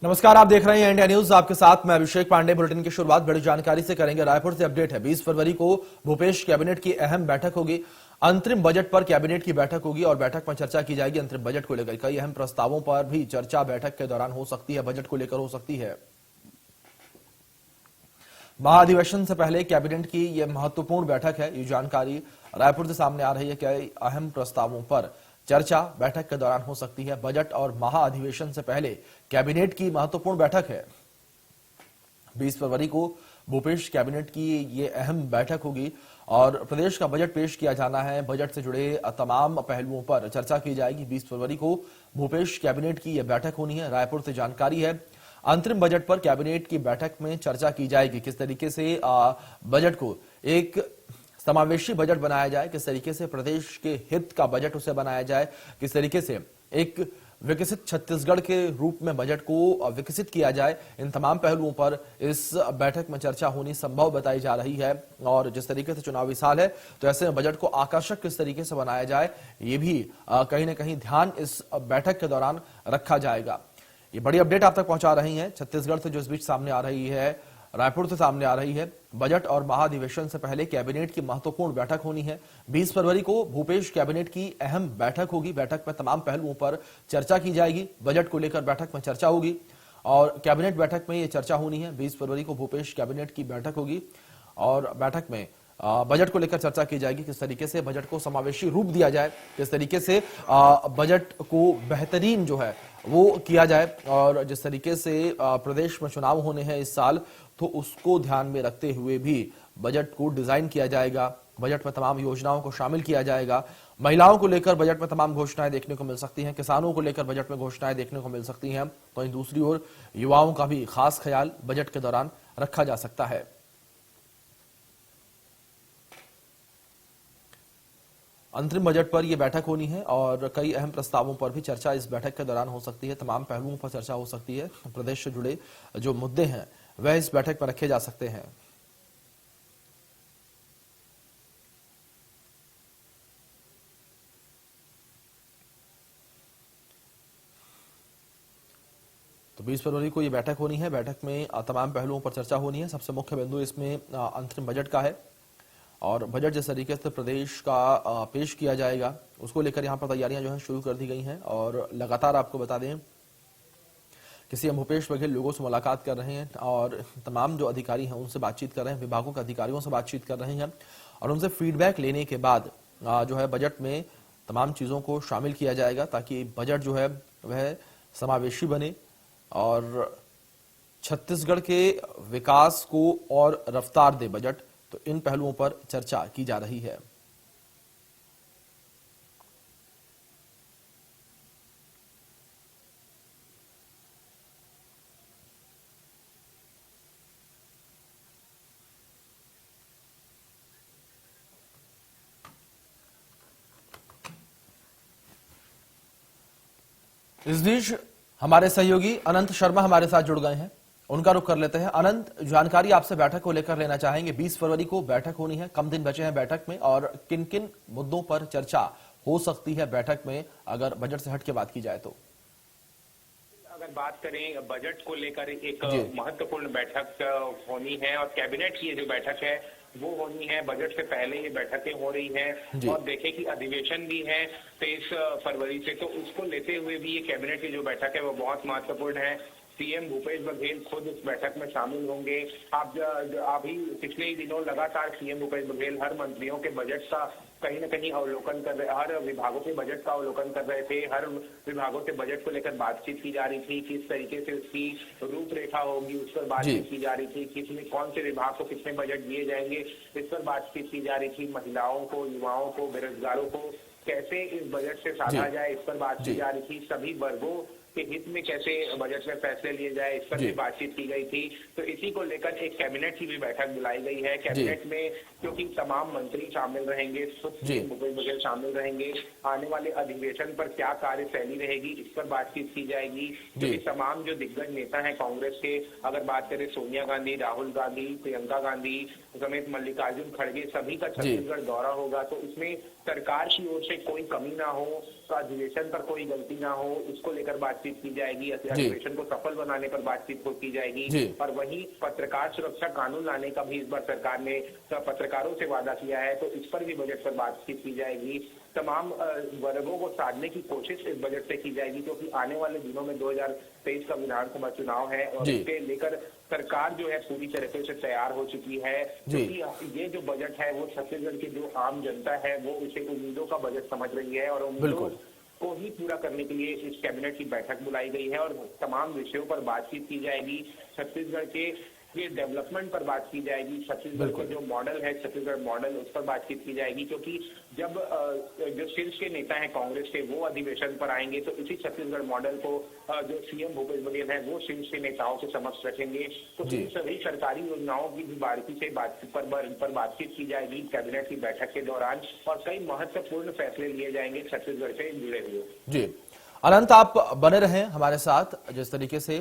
नमस्कार, आप देख रहे हैं इंडिया न्यूज। आपके साथ मैं अभिषेक पांडे। बुलेटिन की शुरुआत बड़ी जानकारी से करेंगे। रायपुर से अपडेट है। 20 फरवरी को भूपेश कैबिनेट की अहम बैठक होगी। अंतरिम बजट पर कैबिनेट की बैठक होगी और बैठक में चर्चा की जाएगी। अंतरिम बजट को लेकर कई अहम प्रस्तावों पर भी चर्चा बैठक के दौरान हो सकती है, बजट को लेकर हो सकती है। महाधिवेशन से पहले कैबिनेट की यह महत्वपूर्ण बैठक है। ये जानकारी रायपुर से सामने आ रही है। कई अहम प्रस्तावों पर चर्चा बैठक के दौरान हो सकती है। बजट और महाअधिवेशन से पहले कैबिनेट की महत्वपूर्ण बैठक है। 20 फरवरी को भूपेश कैबिनेट की ये अहम बैठक होगी और प्रदेश का बजट पेश किया जाना है। बजट से जुड़े तमाम पहलुओं पर चर्चा की जाएगी। 20 फरवरी को भूपेश कैबिनेट की यह बैठक होनी है। रायपुर से जानकारी है। अंतरिम बजट पर कैबिनेट की बैठक में चर्चा की जाएगी। किस तरीके से बजट को एक समावेशी बजट बनाया जाए, किस तरीके से प्रदेश के हित का बजट उसे बनाया जाए, किस तरीके से एक विकसित छत्तीसगढ़ के रूप में बजट को विकसित किया जाए, इन तमाम पहलुओं पर इस बैठक में चर्चा होनी संभव बताई जा रही है। और जिस तरीके से चुनावी साल है तो ऐसे में बजट को आकर्षक किस तरीके से बनाया जाए, ये भी कहीं ना कहीं ध्यान इस बैठक के दौरान रखा जाएगा। ये बड़ी अपडेट आप तक पहुंचा रही है छत्तीसगढ़ से, जो इस बीच सामने आ रही है, रायपुर से सामने आ रही है। बजट और महाधिवेशन से पहले कैबिनेट की महत्वपूर्ण बैठक होनी है। 20 फरवरी को भूपेश कैबिनेट की अहम बैठक होगी। बैठक में तमाम पहलुओं पर चर्चा की जाएगी। बजट को लेकर बैठक में चर्चा होगी और कैबिनेट बैठक में यह चर्चा होनी है। 20 फरवरी को भूपेश कैबिनेट की बैठक होगी और बैठक में बजट को लेकर चर्चा की जाएगी। किस तरीके से बजट को समावेशी रूप दिया जाए, किस तरीके से बजट को बेहतरीन जो है वो किया जाए और जिस तरीके से प्रदेश में चुनाव होने हैं इस साल, तो उसको ध्यान में रखते हुए भी बजट को डिजाइन किया जाएगा। बजट में तमाम योजनाओं को शामिल किया जाएगा। महिलाओं को लेकर बजट में तमाम घोषणाएं देखने को मिल सकती हैं। किसानों को लेकर बजट में घोषणाएं देखने को मिल सकती हैं। तो वहीं दूसरी ओर युवाओं का भी खास ख्याल बजट के दौरान रखा जा सकता है। अंतरिम बजट पर यह बैठक होनी है और कई अहम प्रस्तावों पर भी चर्चा इस बैठक के दौरान हो सकती है। तमाम पहलुओं पर चर्चा हो सकती है। प्रदेश से जुड़े जो मुद्दे हैं वह इस बैठक पर रखे जा सकते हैं। तो 20 फरवरी को यह बैठक होनी है। बैठक में तमाम पहलुओं पर चर्चा होनी है। सबसे मुख्य बिंदु इसमें अंतरिम बजट का है और बजट जिस तरीके से प्रदेश का पेश किया जाएगा उसको लेकर यहां पर तैयारियां जो है शुरू कर दी गई हैं। और लगातार आपको बता दें कि सीएम भूपेश बघेल लोगों से मुलाकात कर रहे हैं और तमाम जो अधिकारी हैं उनसे बातचीत कर रहे हैं, विभागों के अधिकारियों से बातचीत कर रहे हैं और उनसे फीडबैक लेने के बाद जो है बजट में तमाम चीजों को शामिल किया जाएगा ताकि बजट जो है वह समावेशी बने और छत्तीसगढ़ के विकास को और रफ्तार दे बजट। तो इन पहलुओं पर चर्चा की जा रही है। इस बीच हमारे सहयोगी अनंत शर्मा हमारे साथ जुड़ गए हैं, उनका रुख कर लेते हैं। अनंत, जानकारी आपसे बैठक को लेकर लेना चाहेंगे। 20 फरवरी को बैठक होनी है, कम दिन बचे हैं बैठक में और किन किन मुद्दों पर चर्चा हो सकती है बैठक में, अगर बजट से हट के बात की जाए तो? अगर बात करें बजट को लेकर एक महत्वपूर्ण बैठक होनी है और कैबिनेट की जो बैठक है वो होनी है। बजट से पहले ये बैठकें हो रही हैं और देखें कि अधिवेशन भी है 23 फरवरी से, तो उसको लेते हुए भी ये कैबिनेट की जो बैठक है वो बहुत महत्वपूर्ण है। सीएम भूपेश बघेल खुद इस बैठक में शामिल होंगे। आप अभी पिछले ही दिनों लगातार सीएम भूपेश बघेल हर मंत्रियों के बजट का कहीं न कहीं अवलोकन कर रहे, हर विभागों के बजट का अवलोकन कर रहे थे। हर विभागों के बजट को लेकर बातचीत की जा रही थी, किस तरीके से उसकी रूपरेखा होगी उस पर बातचीत की जा रही थी, किसमें कौन से विभाग को कितने बजट दिए जाएंगे इस पर बातचीत की जा रही थी। महिलाओं को, युवाओं को, बेरोजगारों को कैसे इस बजट से साधा जाए इस पर बात की जा रही थी। सभी वर्गों के हित में कैसे बजट में फैसले लिए जाए इस पर भी बातचीत की गई थी। तो इसी को लेकर एक कैबिनेट की भी बैठक बुलाई गई है। कैबिनेट में क्योंकि तमाम मंत्री शामिल रहेंगे, भूपेश बघेल शामिल रहेंगे, आने वाले अधिवेशन पर क्या कार्यशैली रहेगी इस पर बातचीत की जाएगी। क्योंकि तमाम जो दिग्गज नेता हैं कांग्रेस के, अगर बात करें सोनिया गांधी, राहुल गांधी, प्रियंका गांधी समेत मल्लिकार्जुन खड़गे, सभी का छत्तीसगढ़ दौरा होगा। तो इसमें सरकार की ओर से कोई कमी ना हो, तो अधिवेशन पर कोई गलती ना हो, इसको लेकर बातचीत की जाएगी। अधिवेशन को सफल बनाने पर बातचीत की जाएगी। और वहीं पत्रकार सुरक्षा कानून लाने का भी इस बार सरकार ने पत्रकारों से वादा किया है, तो इस पर भी बजट पर बातचीत की जाएगी। तमाम वर्गों को साधने की कोशिश इस बजट से की जाएगी, क्योंकि आने वाले दिनों में 2023 का विधानसभा चुनाव है और इसके लेकर सरकार जो है पूरी तरीके से तैयार हो चुकी है। क्योंकि ये जो बजट है वो छत्तीसगढ़ की जो आम जनता है वो इसे उम्मीदों का बजट समझ रही है और उम्मीदों को ही पूरा करने के लिए इस कैबिनेट की बैठक बुलाई गई है और तमाम विषयों पर बातचीत की जाएगी। छत्तीसगढ़ के ये डेवलपमेंट पर बात की जाएगी, छत्तीसगढ़ का जो मॉडल है छत्तीसगढ़ मॉडल, उस पर बातचीत की जाएगी। क्योंकि जब जो शीर्ष के नेता हैं कांग्रेस के वो अधिवेशन पर आएंगे तो इसी छत्तीसगढ़ मॉडल को जो सीएम भूपेश बघेल है वो शीर्ष के नेताओं के समक्ष रखेंगे। तो इन सभी सरकारी योजनाओं की भी बारीकी से बातचीत की जाएगी कैबिनेट की बैठक के दौरान और कई महत्वपूर्ण फैसले लिए जाएंगे छत्तीसगढ़ से जुड़े हुए। जी अनंत, आप बने रहें हमारे साथ। जिस तरीके से